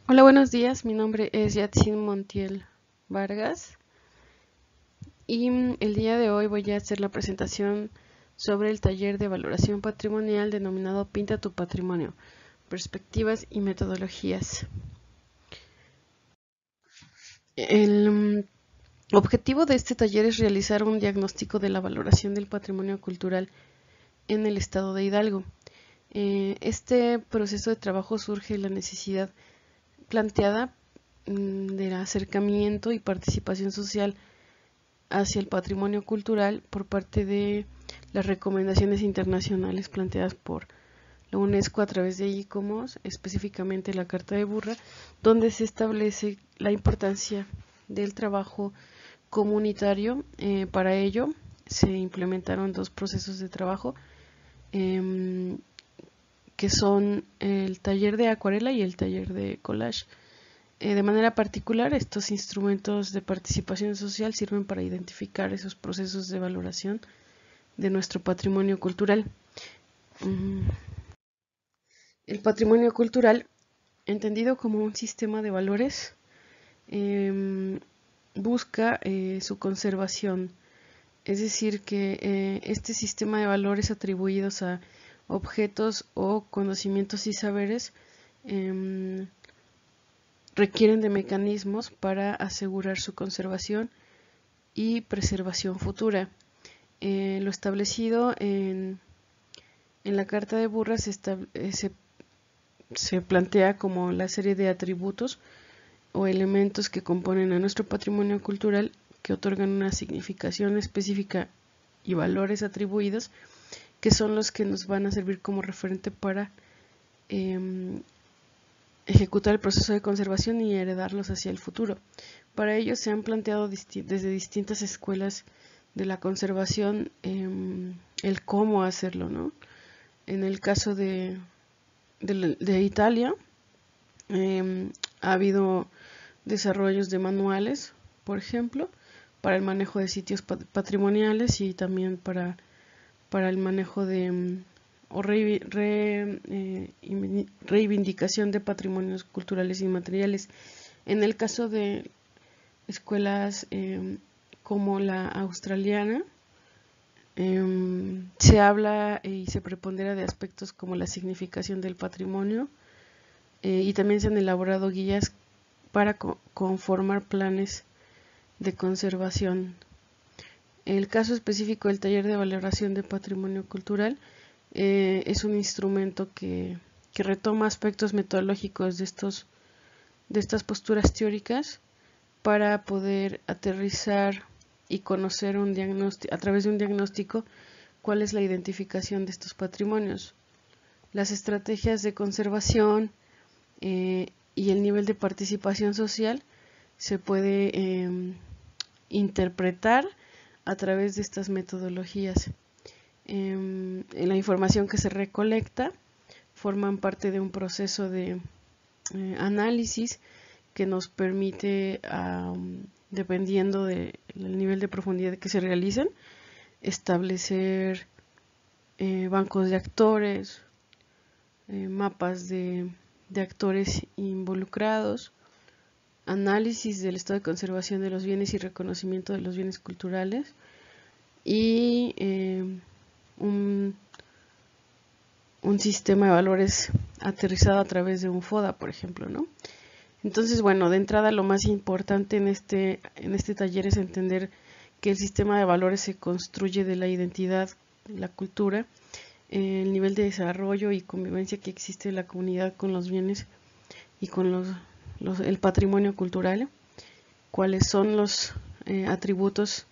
Hola, buenos días. Mi nombre es Yatsin Montiel Vargas y el día de hoy voy a hacer la presentación sobre el taller de valoración patrimonial denominado Pinta tu patrimonio, perspectivas y metodologías. El objetivo de este taller es realizar un diagnóstico de la valoración del patrimonio cultural en el estado de Hidalgo. Este proceso de trabajo surge de la necesidad planteada del acercamiento y participación social hacia el patrimonio cultural por parte de las recomendaciones internacionales planteadas por la UNESCO a través de ICOMOS, específicamente la Carta de Burra, donde se establece la importancia del trabajo comunitario. Para ello se implementaron dos procesos de trabajo que son el taller de acuarela y el taller de collage. De manera particular, estos instrumentos de participación social sirven para identificar esos procesos de valoración de nuestro patrimonio cultural. El patrimonio cultural, entendido como un sistema de valores, busca su conservación, es decir, que este sistema de valores atribuidos a objetos o conocimientos y saberes requieren de mecanismos para asegurar su conservación y preservación futura. Lo establecido en la Carta de Burra se plantea como la serie de atributos o elementos que componen a nuestro patrimonio cultural que otorgan una significación específica y valores atribuidos que son los que nos van a servir como referente para ejecutar el proceso de conservación y heredarlos hacia el futuro. Para ello se han planteado desde distintas escuelas de la conservación el cómo hacerlo, ¿no? En el caso de Italia ha habido desarrollos de manuales, por ejemplo, para el manejo de sitios patrimoniales y también para el manejo de o reivindicación de patrimonios culturales y materiales. En el caso de escuelas como la australiana, se habla y se prepondera de aspectos como la significación del patrimonio y también se han elaborado guías para conformar planes de conservación. El caso específico del taller de valoración de patrimonio cultural es un instrumento que retoma aspectos metodológicos de estas posturas teóricas para poder aterrizar y conocer a través de un diagnóstico cuál es la identificación de estos patrimonios, las estrategias de conservación y el nivel de participación social se puede interpretar a través de estas metodologías. La información que se recolecta forman parte de un proceso de análisis que nos permite, dependiendo del nivel de profundidad que se realicen, establecer bancos de actores, mapas de actores involucrados, análisis del estado de conservación de los bienes y reconocimiento de los bienes culturales y un sistema de valores aterrizado a través de un FODA, por ejemplo, ¿no? Entonces, bueno, de entrada lo más importante en este taller es entender que el sistema de valores se construye de la identidad, la cultura, el nivel de desarrollo y convivencia que existe en la comunidad con los bienes y con el patrimonio cultural, cuáles son los atributos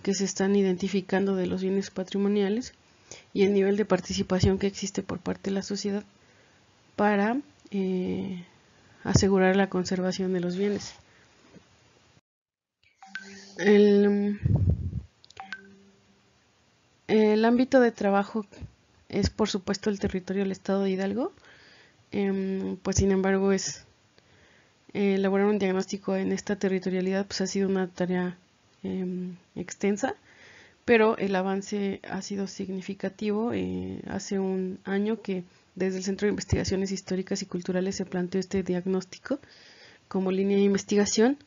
que se están identificando de los bienes patrimoniales y el nivel de participación que existe por parte de la sociedad para asegurar la conservación de los bienes. El ámbito de trabajo es, por supuesto, el territorio del estado de Hidalgo, pues sin embargo elaborar un diagnóstico en esta territorialidad pues ha sido una tarea extensa, pero el avance ha sido significativo. Hace un año que desde el Centro de Investigaciones Históricas y Culturales se planteó este diagnóstico como línea de investigación,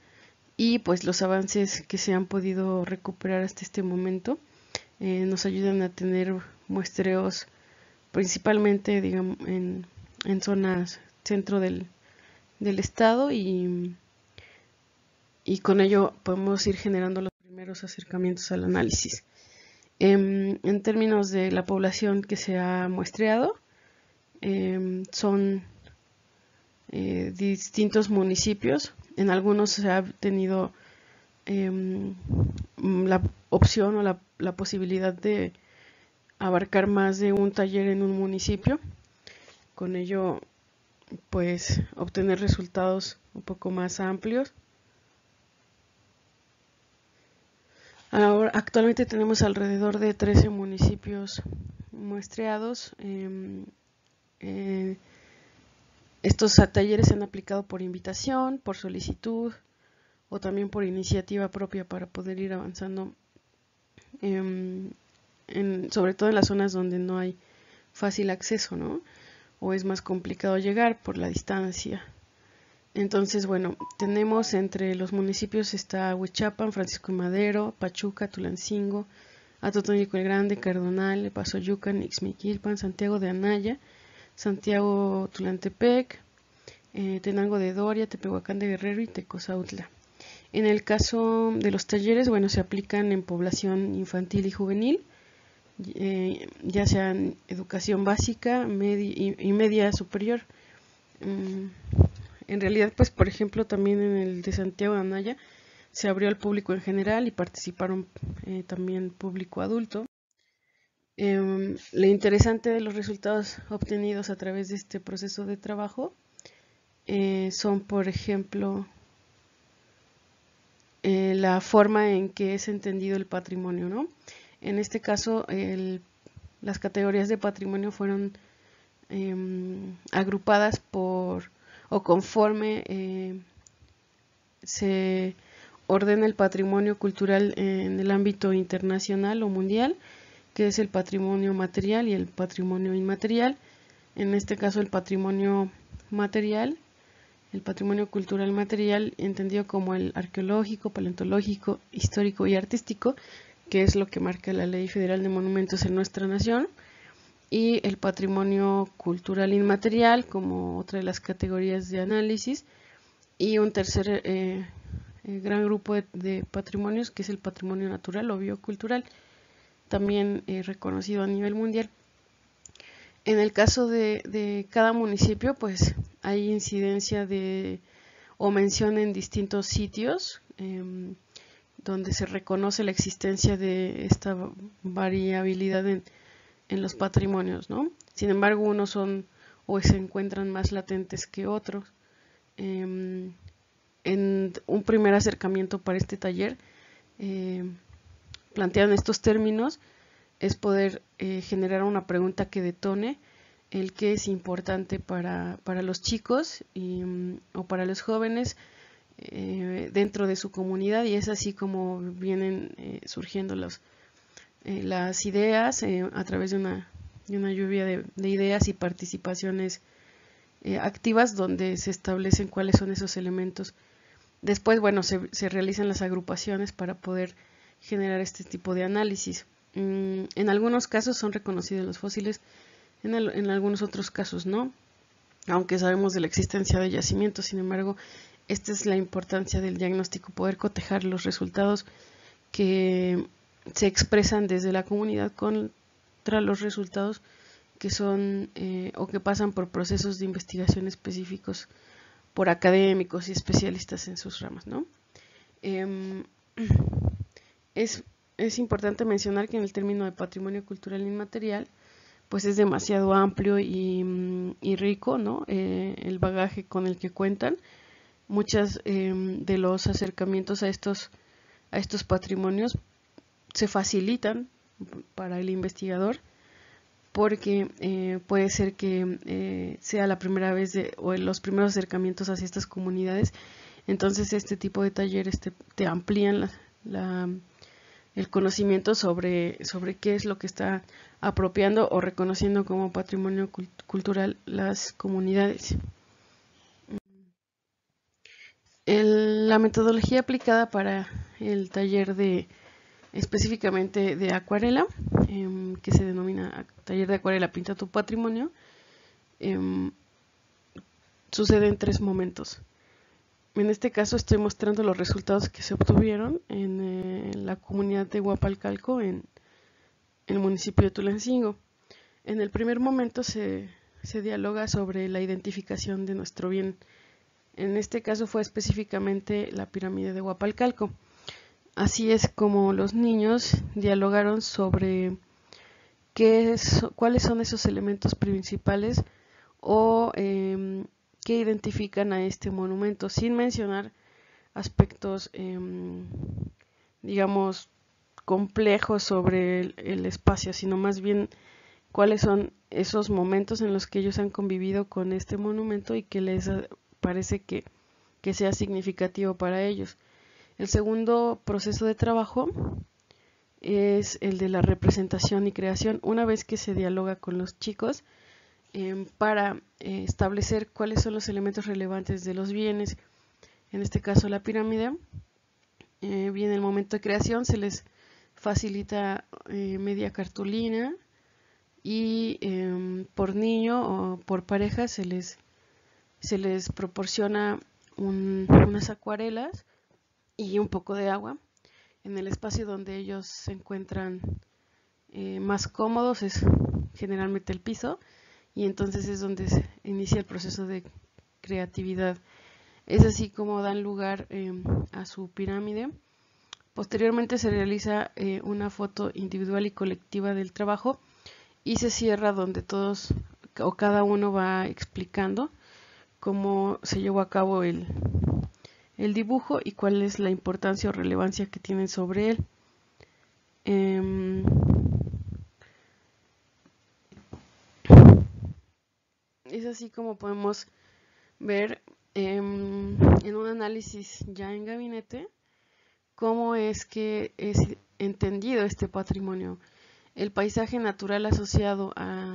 y pues los avances que se han podido recuperar hasta este momento nos ayudan a tener muestreos principalmente, digamos, en zonas centro del estado, y con ello podemos ir generando los primeros acercamientos al análisis. En términos de la población que se ha muestreado, son distintos municipios. En algunos se ha tenido la opción o la posibilidad de abarcar más de un taller en un municipio, con ello pues obtener resultados un poco más amplios. Ahora, actualmente tenemos alrededor de 13 municipios muestreados. Estos talleres se han aplicado por invitación, por solicitud o también por iniciativa propia para poder ir avanzando, sobre todo en las zonas donde no hay fácil acceso, ¿no? O es más complicado llegar por la distancia. Entonces, bueno, tenemos entre los municipios está Huichapan, Francisco y Madero, Pachuca, Tulancingo, Atotonilco el Grande, Cardonal, Pasoyucan, Ixmiquilpan, Santiago de Anaya, Santiago Tulantepec, Tenango de Doria, Tepehuacán de Guerrero y Tecozautla. En el caso de los talleres, bueno, se aplican en población infantil y juvenil, ya sea en educación básica y media superior. En realidad, pues por ejemplo, también en el de Santiago de Anaya se abrió al público en general y participaron también público adulto. Lo interesante de los resultados obtenidos a través de este proceso de trabajo son, por ejemplo, la forma en que es entendido el patrimonio, ¿no? En este caso, las categorías de patrimonio fueron agrupadas por o conforme se ordena el patrimonio cultural en el ámbito internacional o mundial, que es el patrimonio material y el patrimonio inmaterial. En este caso, el patrimonio material, el patrimonio cultural material, entendido como el arqueológico, paleontológico, histórico y artístico, que es lo que marca la Ley Federal de Monumentos en nuestra nación, y el patrimonio cultural inmaterial como otra de las categorías de análisis, y un tercer gran grupo de patrimonios, que es el patrimonio natural o biocultural, también reconocido a nivel mundial. En el caso de cada municipio, pues hay incidencia o mención en distintos sitios donde se reconoce la existencia de esta variabilidad en los patrimonios, ¿no? Sin embargo, unos son o se encuentran más latentes que otros. En un primer acercamiento para este taller, plantean estos términos, es poder generar una pregunta que detone el que es importante para los chicos o para los jóvenes dentro de su comunidad, y es así como vienen surgiendo las ideas a través de una lluvia de ideas y participaciones activas, donde se establecen cuáles son esos elementos. Después, bueno, se realizan las agrupaciones para poder generar este tipo de análisis. En algunos casos son reconocidos los fósiles, en algunos otros casos no, aunque sabemos de la existencia de yacimientos. Sin embargo, esta es la importancia del diagnóstico, poder cotejar los resultados que se expresan desde la comunidad contra los resultados que son o que pasan por procesos de investigación específicos por académicos y especialistas en sus ramas, ¿no? Es importante mencionar que en el término de patrimonio cultural inmaterial, pues es demasiado amplio y rico, ¿no? El bagaje con el que cuentan. Muchos de los acercamientos a estos patrimonios se facilitan para el investigador, porque puede ser que sea la primera vez o los primeros acercamientos hacia estas comunidades. Entonces este tipo de talleres te amplían el conocimiento sobre qué es lo que está apropiando o reconociendo como patrimonio cultural las comunidades. La metodología aplicada para el taller específicamente de acuarela, que se denomina taller de acuarela Pinta tu Patrimonio, sucede en 3 momentos. En este caso estoy mostrando los resultados que se obtuvieron en la comunidad de Huapalcalco, en el municipio de Tulancingo. En el primer momento se dialoga sobre la identificación de nuestro bien. En este caso fue específicamente la pirámide de Huapalcalco. Así es como los niños dialogaron sobre cuáles son esos elementos principales o que identifican a este monumento, sin mencionar aspectos, digamos, complejos sobre el espacio, sino más bien cuáles son esos momentos en los que ellos han convivido con este monumento y que les parece que sea significativo para ellos. El segundo proceso de trabajo es el de la representación y creación. Una vez que se dialoga con los chicos para establecer cuáles son los elementos relevantes de los bienes, en este caso la pirámide, viene el momento de creación, se les facilita media cartulina y por niño o por pareja se les proporciona unas acuarelas y un poco de agua. En el espacio donde ellos se encuentran más cómodos es generalmente el piso, y entonces es donde se inicia el proceso de creatividad. Es así como dan lugar a su pirámide. Posteriormente se realiza una foto individual y colectiva del trabajo y se cierra donde todos o cada uno va explicando cómo se llevó a cabo el dibujo y cuál es la importancia o relevancia que tienen sobre él. Es así como podemos ver en un análisis ya en gabinete cómo es que es entendido este patrimonio. El paisaje natural asociado a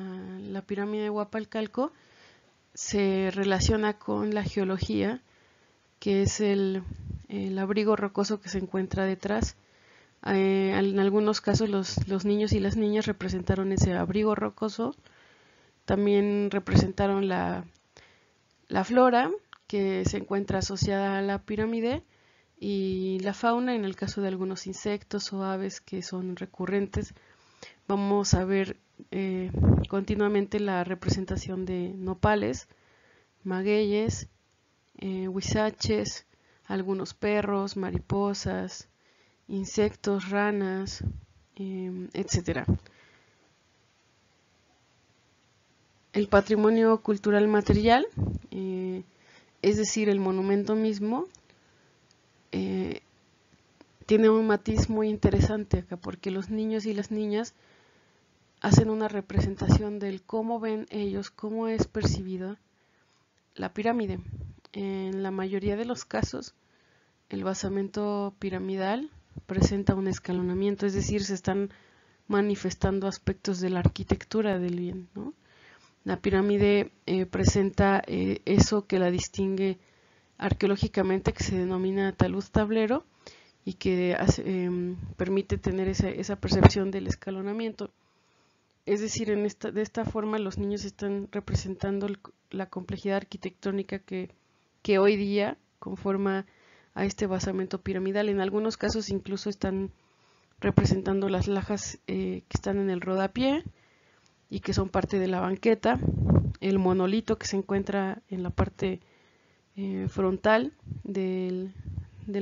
la pirámide de Huapalcalco se relaciona con la geología, que es el abrigo rocoso que se encuentra detrás. En algunos casos los niños y las niñas representaron ese abrigo rocoso. También representaron la flora que se encuentra asociada a la pirámide y la fauna en el caso de algunos insectos o aves que son recurrentes. Vamos a ver continuamente la representación de nopales, magueyes, huizaches, algunos perros, mariposas, insectos, ranas, etc. El patrimonio cultural material, es decir, el monumento mismo, tiene un matiz muy interesante acá, porque los niños y las niñas hacen una representación del cómo ven ellos, cómo es percibida la pirámide. En la mayoría de los casos, el basamento piramidal presenta un escalonamiento, es decir, se están manifestando aspectos de la arquitectura del bien, ¿no? La pirámide presenta eso que la distingue arqueológicamente, que se denomina talud tablero y que permite tener esa percepción del escalonamiento. Es decir, de esta forma los niños están representando la complejidad arquitectónica que hoy día conforma a este basamento piramidal. En algunos casos incluso están representando las lajas que están en el rodapié y que son parte de la banqueta, el monolito que se encuentra en la parte frontal del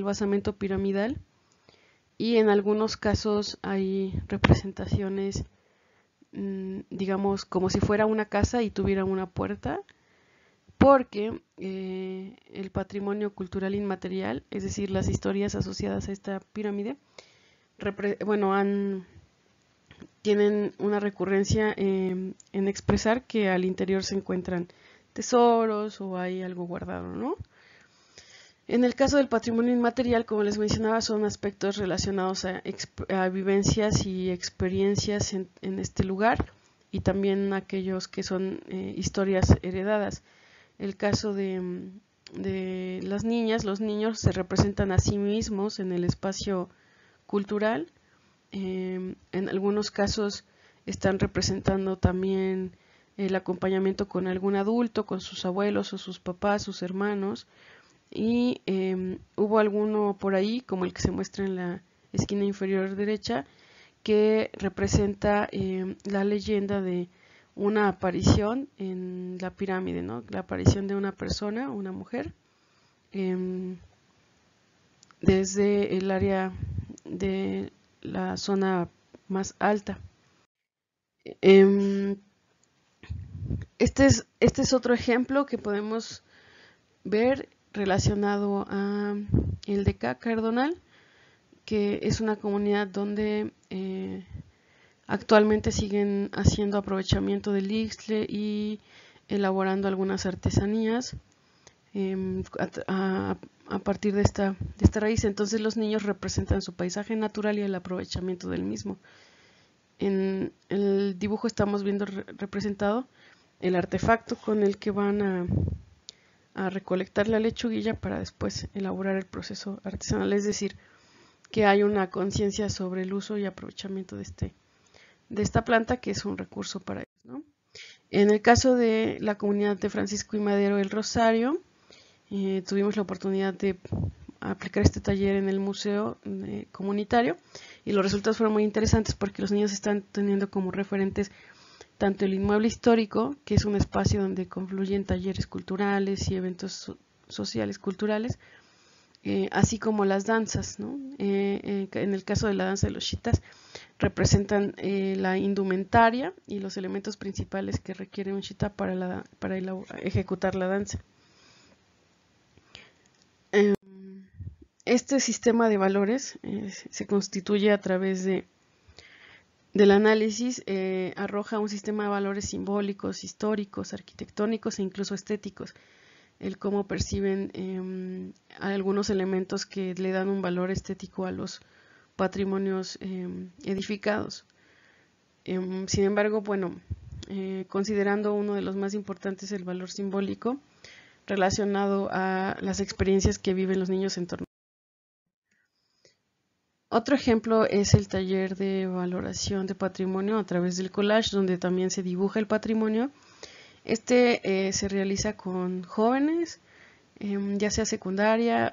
basamento piramidal, y en algunos casos hay representaciones, digamos, como si fuera una casa y tuviera una puerta, porque el patrimonio cultural inmaterial, es decir, las historias asociadas a esta pirámide, tienen una recurrencia en expresar que al interior se encuentran tesoros o hay algo guardado, ¿no? En el caso del patrimonio inmaterial, como les mencionaba, son aspectos relacionados a vivencias y experiencias en este lugar, y también aquellos que son historias heredadas. El caso de las niñas, los niños se representan a sí mismos en el espacio cultural. En algunos casos están representando también el acompañamiento con algún adulto, con sus abuelos o sus papás, sus hermanos, y hubo alguno por ahí, como el que se muestra en la esquina inferior derecha, que representa la leyenda de una aparición en la pirámide, ¿no? La aparición de una persona, una mujer, desde el área de la zona más alta. Este es otro ejemplo que podemos ver relacionado a el de Cardonal, que es una comunidad donde actualmente siguen haciendo aprovechamiento del ixtle y elaborando algunas artesanías a partir de esta raíz. Entonces los niños representan su paisaje natural y el aprovechamiento del mismo. En el dibujo estamos viendo representado el artefacto con el que van a recolectar la lechuguilla para después elaborar el proceso artesanal, es decir, que hay una conciencia sobre el uso y aprovechamiento de esta planta, que es un recurso para ellos, ¿no? En el caso de la comunidad de Francisco y Madero el Rosario, tuvimos la oportunidad de aplicar este taller en el museo comunitario, y los resultados fueron muy interesantes porque los niños están teniendo como referentes tanto el inmueble histórico, que es un espacio donde confluyen talleres culturales y eventos sociales culturales, así como las danzas, ¿no? En el caso de la danza de los chitas, representan la indumentaria y los elementos principales que requiere un chita para ejecutar la danza. Este sistema de valores se constituye a través del análisis, arroja un sistema de valores simbólicos, históricos, arquitectónicos e incluso estéticos. El cómo perciben algunos elementos que le dan un valor estético a los patrimonios edificados. Sin embargo, bueno, considerando uno de los más importantes, el valor simbólico, relacionado a las experiencias que viven los niños en torno. Otro ejemplo es el taller de valoración de patrimonio a través del collage, donde también se dibuja el patrimonio. Este se realiza con jóvenes, ya sea secundaria,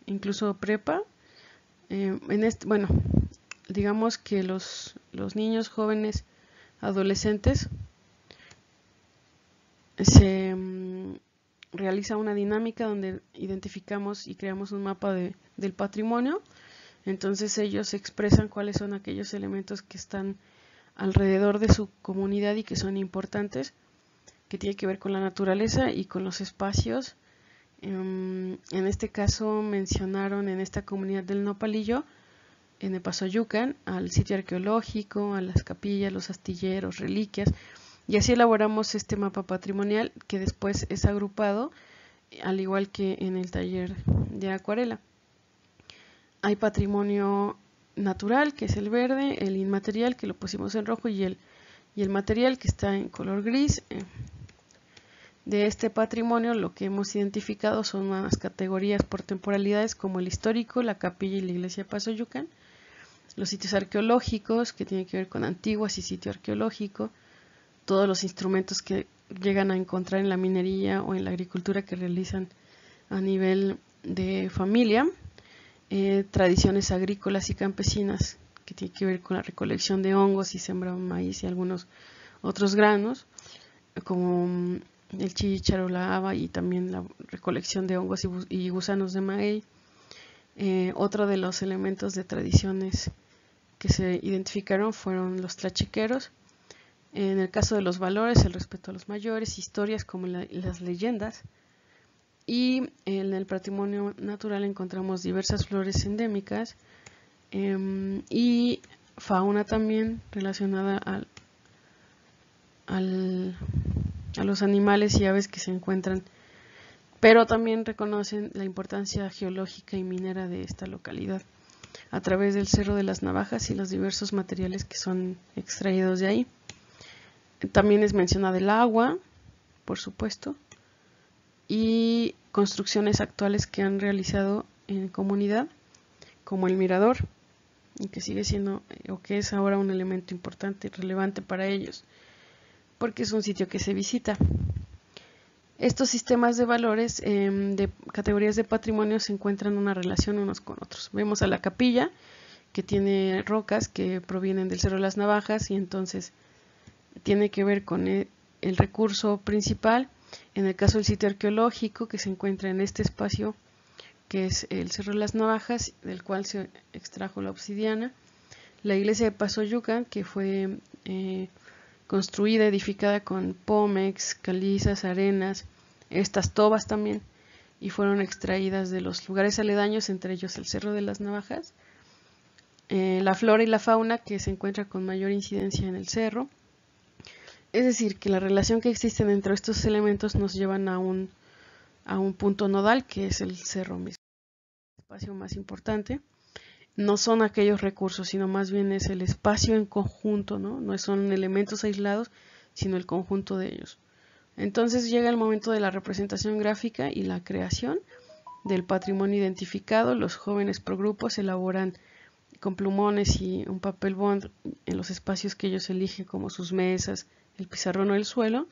incluso prepa. Bueno, digamos que los niños, jóvenes, adolescentes, se realiza una dinámica donde identificamos y creamos un mapa del patrimonio. Entonces ellos expresan cuáles son aquellos elementos que están alrededor de su comunidad y que son importantes, que tiene que ver con la naturaleza y con los espacios. En este caso mencionaron en esta comunidad del Nopalillo, en el Pasoyucan, al sitio arqueológico, a las capillas, los astilleros, reliquias, y así elaboramos este mapa patrimonial que después es agrupado, al igual que en el taller de acuarela. Hay patrimonio natural, que es el verde, el inmaterial, que lo pusimos en rojo, y el material, que está en color gris. De este patrimonio, lo que hemos identificado son unas categorías por temporalidades, como el histórico, la capilla y la iglesia de Pasoyucan, los sitios arqueológicos, que tienen que ver con antiguas y sitio arqueológico, todos los instrumentos que llegan a encontrar en la minería o en la agricultura que realizan a nivel de familia, tradiciones agrícolas y campesinas, que tienen que ver con la recolección de hongos y sembrado maíz y algunos otros granos, como el chícharo, la haba, y también la recolección de hongos y gusanos de maguey. Otro de los elementos de tradiciones que se identificaron fueron los tlachiqueros. En el caso de los valores, el respeto a los mayores, historias como las leyendas. Y en el patrimonio natural encontramos diversas flores endémicas y fauna también relacionada a los animales y aves que se encuentran pero también reconocen la importancia geológica y minera de esta localidad a través del Cerro de las Navajas y los diversos materiales que son extraídos de ahí. También es mencionada el agua, por supuesto, y construcciones actuales que han realizado en comunidad, como el mirador, y que sigue siendo o que es ahora un elemento importante y relevante para ellos, porque es un sitio que se visita. Estos sistemas de valores de categorías de patrimonio se encuentran en una relación unos con otros. Vemos a la capilla, que tiene rocas que provienen del Cerro de las Navajas, y entonces tiene que ver con el recurso principal. En el caso del sitio arqueológico, que se encuentra en este espacio, que es el Cerro de las Navajas, del cual se extrajo la obsidiana. La iglesia de Pasoyucan, que fue construida, edificada con pómex, calizas, arenas, estas tobas también, y fueron extraídas de los lugares aledaños, entre ellos el Cerro de las Navajas. La flora y la fauna, que se encuentra con mayor incidencia en el cerro. Es decir, que la relación que existe entre estos elementos nos llevan a un punto nodal, que es el cerro mismo, el espacio más importante. No son aquellos recursos, sino más bien es el espacio en conjunto, ¿no? No son elementos aislados, sino el conjunto de ellos. Entonces llega el momento de la representación gráfica y la creación del patrimonio identificado. Los jóvenes por grupos elaboran con plumones y un papel bond en los espacios que ellos eligen, como sus mesas, el pizarrón o el suelo,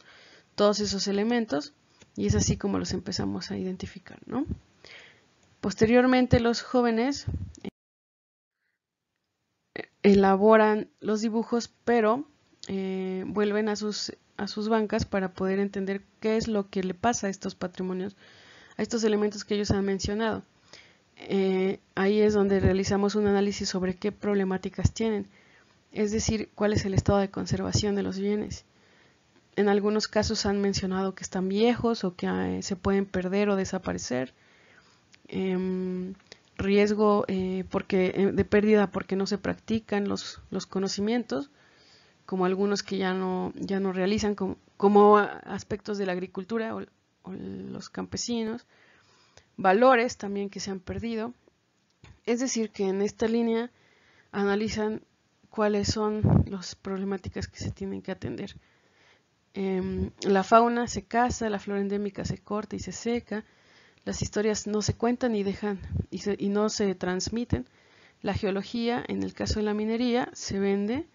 todos esos elementos, y es así como los empezamos a identificar, ¿no? Posteriormente los jóvenes elaboran los dibujos, pero vuelven a sus bancas para poder entender qué es lo que le pasa a estos patrimonios, a estos elementos que ellos han mencionado. Ahí es donde realizamos un análisis sobre qué problemáticas tienen, es decir, cuál es el estado de conservación de los bienes. En algunos casos han mencionado que están viejos o que se pueden perder o desaparecer. Riesgo de pérdida porque no se practican los conocimientos, como algunos que ya no realizan, como aspectos de la agricultura o los campesinos. Valores también que se han perdido. Es decir, que en esta línea analizan cuáles son las problemáticas que se tienen que atender. La fauna se caza, la flora endémica se corta y se seca, las historias no se cuentan y no se transmiten. La geología, en el caso de la minería, se vende,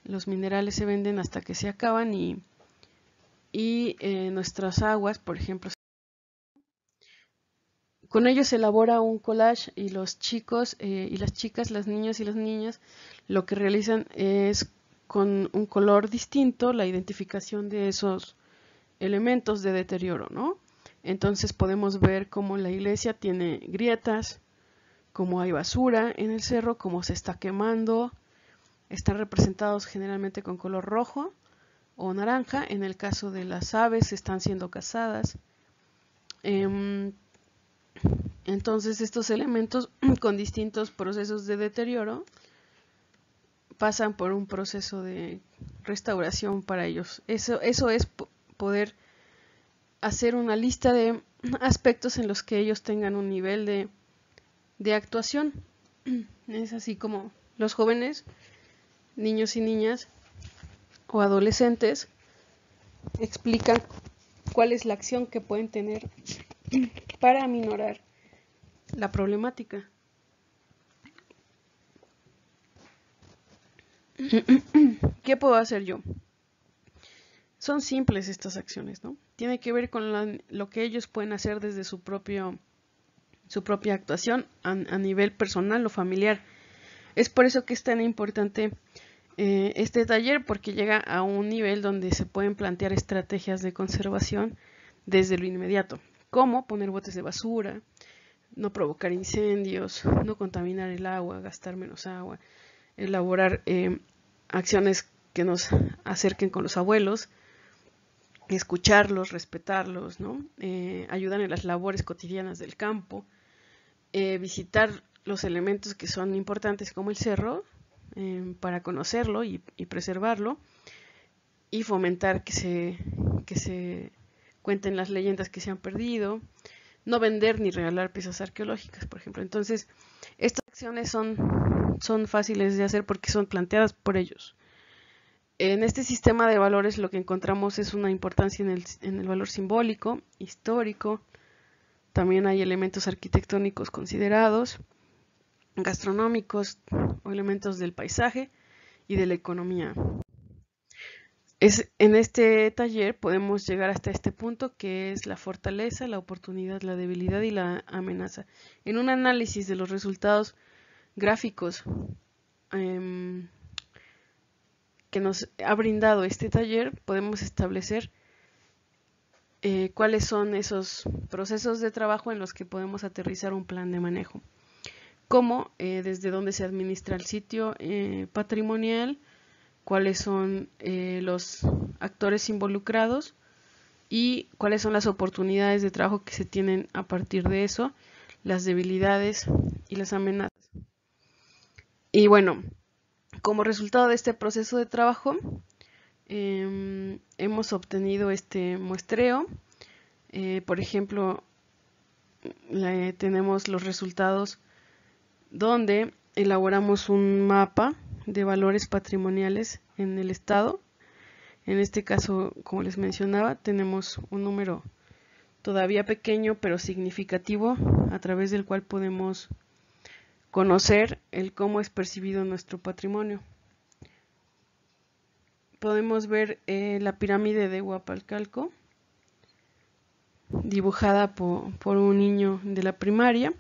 los minerales se venden hasta que se acaban y nuestras aguas, por ejemplo, con ello se elabora un collage y los chicos y las chicas, las niñas y las niñas, lo que realizan es con un color distinto la identificación de esos elementos de deterioro, ¿no? Entonces podemos ver cómo la iglesia tiene grietas, cómo hay basura en el cerro, cómo se está quemando. Están representados generalmente con color rojo o naranja. En el caso de las aves, están siendo cazadas. Entonces estos elementos con distintos procesos de deterioro pasan por un proceso de restauración para ellos. Eso es poder hacer una lista de aspectos en los que ellos tengan un nivel de actuación. Es así como los jóvenes, niños y niñas o adolescentes explican cuál es la acción que pueden tener para aminorar la problemática. ¿Qué puedo hacer yo? Son simples estas acciones, ¿no? Tiene que ver con lo que ellos pueden hacer desde su propia actuación a nivel personal o familiar. Es por eso que es tan importante este taller, porque llega a un nivel donde se pueden plantear estrategias de conservación desde lo inmediato, como poner botes de basura, no provocar incendios, no contaminar el agua, gastar menos agua, elaborar acciones que nos acerquen con los abuelos, escucharlos, respetarlos, ¿no? Ayudar en las labores cotidianas del campo, visitar los elementos que son importantes como el cerro para conocerlo y preservarlo, y fomentar que se cuenten las leyendas que se han perdido, no vender ni regalar piezas arqueológicas, por ejemplo. Entonces, estas acciones son fáciles de hacer porque son planteadas por ellos. En este sistema de valores lo que encontramos es una importancia en el valor simbólico, histórico, también hay elementos arquitectónicos considerados, gastronómicos o elementos del paisaje y de la economía. En este taller podemos llegar hasta este punto, que es la fortaleza, la oportunidad, la debilidad y la amenaza. En un análisis de los resultados gráficos que nos ha brindado este taller, podemos establecer cuáles son esos procesos de trabajo en los que podemos aterrizar un plan de manejo, como desde dónde se administra el sitio patrimonial, cuáles son los actores involucrados y cuáles son las oportunidades de trabajo que se tienen a partir de eso, las debilidades y las amenazas. Y bueno, como resultado de este proceso de trabajo, hemos obtenido este muestreo. Por ejemplo, tenemos los resultados donde elaboramos un mapa de valores patrimoniales en el estado. En este caso, como les mencionaba, tenemos un número todavía pequeño pero significativo a través del cual podemos conocer el cómo es percibido nuestro patrimonio. Podemos ver la pirámide de Huapalcalco, dibujada por un niño de la primaria,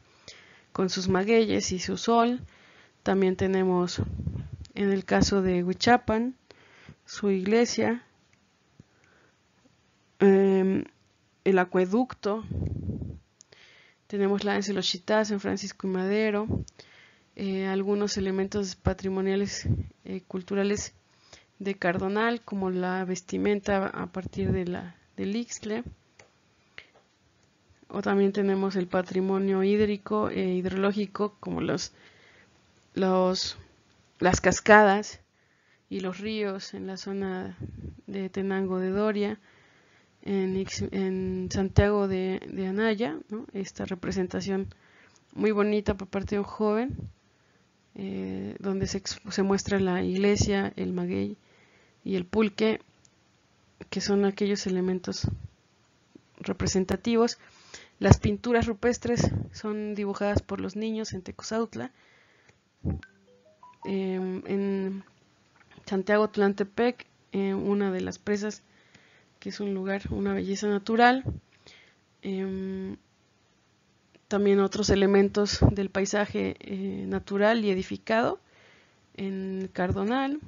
con sus magueyes y su sol. También tenemos, en el caso de Huichapan, su iglesia, el acueducto. Tenemos la de Celochitá, San Francisco y Madero, algunos elementos patrimoniales culturales de Cardonal, como la vestimenta a partir del Ixtle. O también tenemos el patrimonio hídrico e hidrológico, como las cascadas y los ríos en la zona de Tenango de Doria, en Santiago de Anaya, ¿no? Esta representación muy bonita por parte de un joven, donde se muestra la iglesia, el maguey y el pulque, que son aquellos elementos representativos. Las pinturas rupestres son dibujadas por los niños en Tecozautla. En Santiago Tlantepec, una de las presas, que es un lugar, una belleza natural. También otros elementos del paisaje natural y edificado en Cardonal.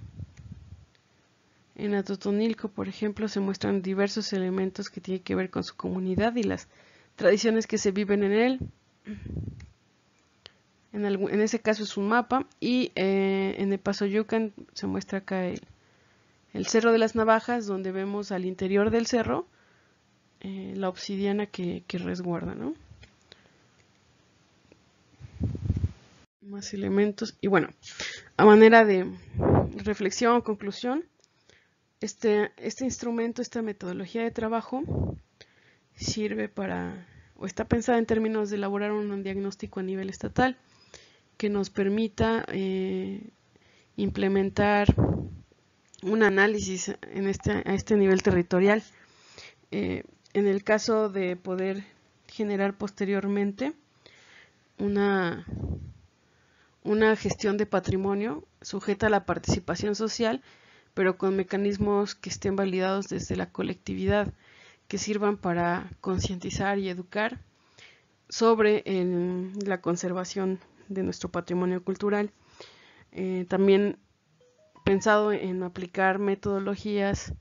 En Atotonilco, por ejemplo, se muestran diversos elementos que tienen que ver con su comunidad y las tradiciones que se viven en él. En ese caso es un mapa. Y en el Pasoyucan se muestra acá el Cerro de las Navajas, donde vemos al interior del cerro la obsidiana que resguarda, ¿no? Más elementos. Y bueno, a manera de reflexión o conclusión, este instrumento, esta metodología de trabajo sirve o está pensada en términos de elaborar un diagnóstico a nivel estatal que nos permita implementar un análisis a este nivel territorial. En el caso de poder generar posteriormente una gestión de patrimonio sujeta a la participación social, pero con mecanismos que estén validados desde la colectividad, que sirvan para concientizar y educar sobre la conservación de nuestro patrimonio cultural. También pensado en aplicar metodologías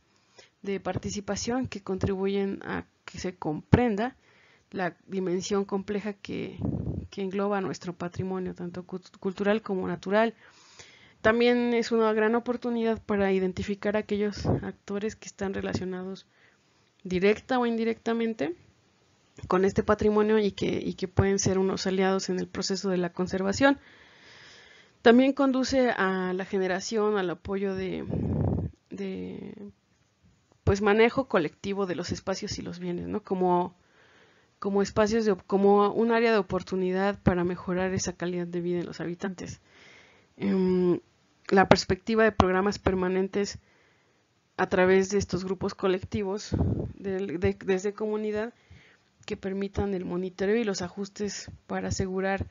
de participación que contribuyen a que se comprenda la dimensión compleja que engloba nuestro patrimonio, tanto cultural como natural. También es una gran oportunidad para identificar aquellos actores que están relacionados directa o indirectamente con este patrimonio y que pueden ser unos aliados en el proceso de la conservación. También conduce a la generación, al apoyo de pues manejo colectivo de los espacios y los bienes, ¿no? Como espacios como un área de oportunidad para mejorar esa calidad de vida de los habitantes. La perspectiva de programas permanentes a través de estos grupos colectivos desde comunidad que permitan el monitoreo y los ajustes para asegurar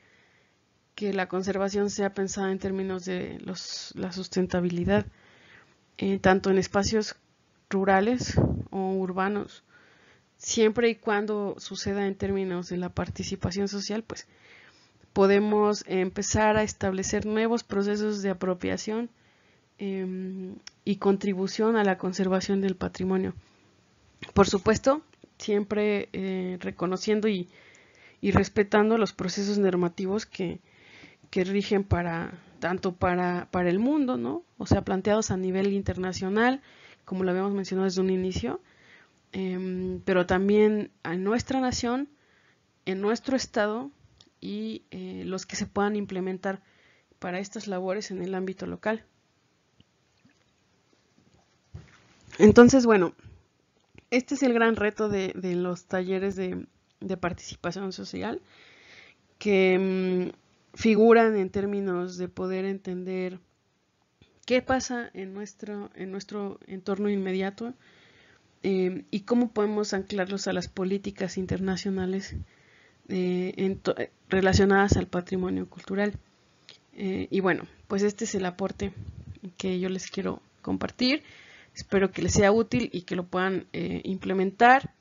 que la conservación sea pensada en términos de la sustentabilidad, tanto en espacios rurales o urbanos, siempre y cuando suceda en términos de la participación social, pues podemos empezar a establecer nuevos procesos de apropiación y contribución a la conservación del patrimonio. Por supuesto, siempre reconociendo y respetando los procesos normativos que rigen tanto para el mundo, ¿no? O sea, planteados a nivel internacional, como lo habíamos mencionado desde un inicio, pero también a nuestra nación, en nuestro estado y los que se puedan implementar para estas labores en el ámbito local. Entonces, bueno, este es el gran reto de los talleres de participación social, que figuran en términos de poder entender qué pasa en nuestro entorno inmediato y cómo podemos anclarlos a las políticas internacionales relacionadas al patrimonio cultural. Y bueno, pues este es el aporte que yo les quiero compartir. Espero que les sea útil y que lo puedan implementar,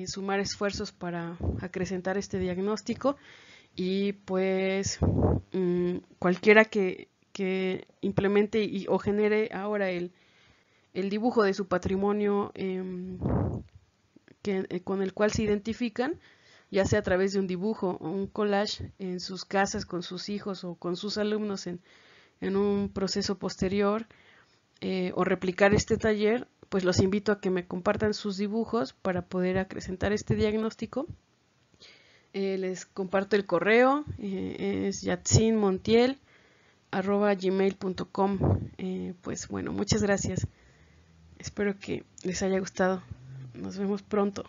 sumar esfuerzos para acrecentar este diagnóstico y pues cualquiera que implemente o genere ahora el dibujo de su patrimonio con el cual se identifican, ya sea a través de un dibujo o un collage en sus casas con sus hijos o con sus alumnos en un proceso posterior, o replicar este taller, pues los invito a que me compartan sus dibujos para poder acrecentar este diagnóstico. Les comparto el correo, es yatsinmontiel@gmail.com. Pues bueno, muchas gracias. Espero que les haya gustado. Nos vemos pronto.